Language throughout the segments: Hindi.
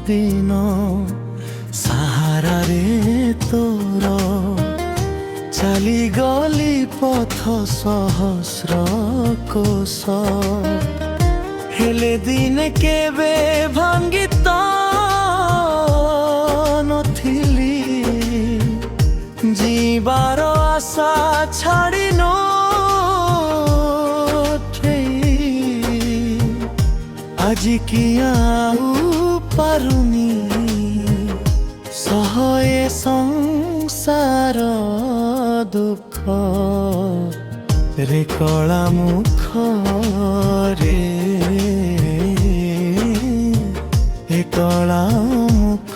दिन साहारा रे तोर चली गली पथ सहस्र कोश हेले दिन केबे भांगी तो नथिली जीवार आशा छाड़ी नो आज किया पारुनी सहये संसार दुख रे कला मुख रे कला मुख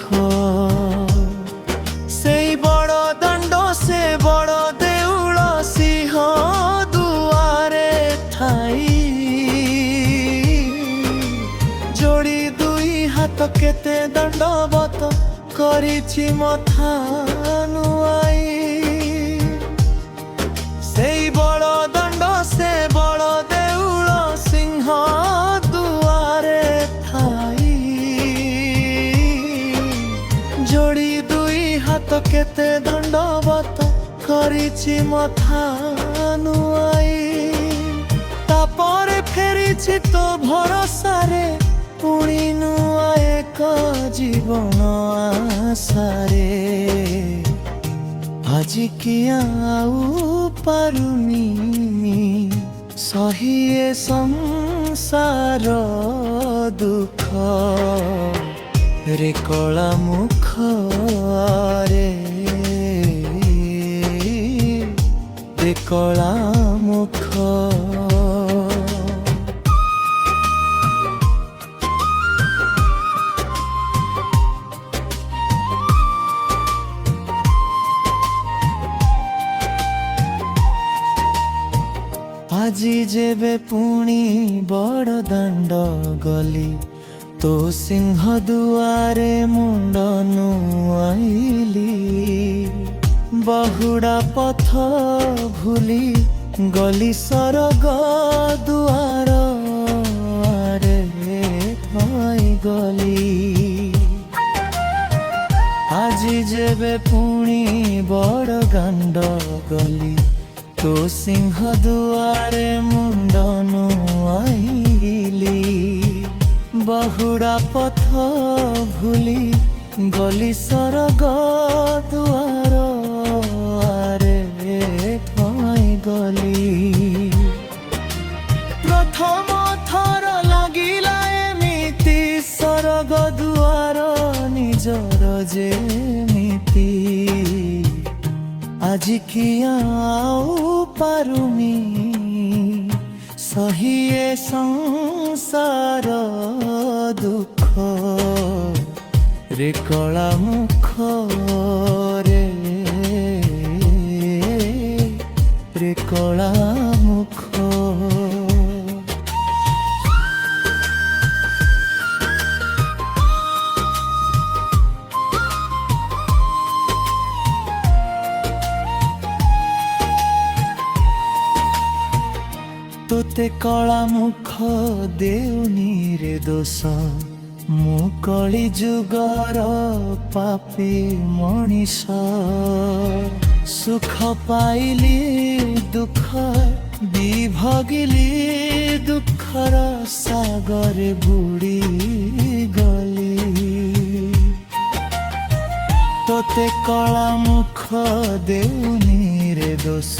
से बड़ दंड से बड़ देउल सिंह दुआरे ठाई जोड़ी दुई हाथ केते दंडवत करिछि मथा नुआई सेई बड़ दंड से बड़ देउल सिंह दुआरे ठाई जोड़ी दुई हाथ केते दंडवत करिछि मथा नुआई तापर फेरिछि तो भरोसा रे पुणी नुआ एक जीवन आशारे आज किया पारुनी सहिए संसार दुख रे कला मुख रे कला मुख আজি जेबे पुणी बड़ दंड गली तो सिंह दुआरे मुंड नुआइली बहुड़ा पथ भूली गली सरग दुआर रे गली আজি जेबे पुणी बड़ दंड गली तो सिंह दुआरे मुंड नुआइली बहुड़ा पथ भूली गली सरग दुआर रे गली प्रथम थर लागिला एमिति सरग दुआर निजर जेमिति आज किया पारुनी सहिए संसार दुख रे कला मुख रे कला मुख तोते कला मुख देउनी रे दोष मु कली जुगर पापी मनीष सुख पाइली दुख विभगिली दुखर सागर बुड़ी गली तोते कला मुख देउनी रे दोष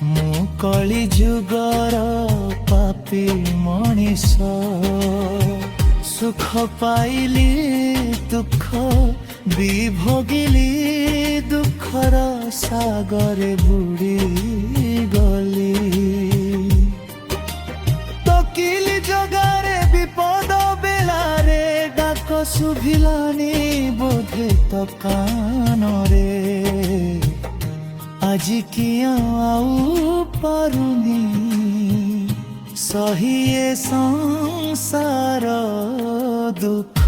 मु कली जुगर पापी मनीष सुख पाइली दुख विभोगिली दुखर सागर बुड़ी गली तकिली जगारे विपद बेलारे डाक शुभिलानी बोधे तो कान रे आज किया पारुनी सहिए संसार दुख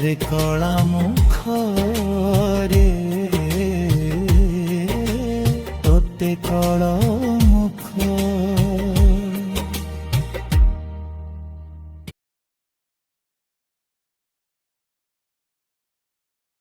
रे कला मुख रे तोते कला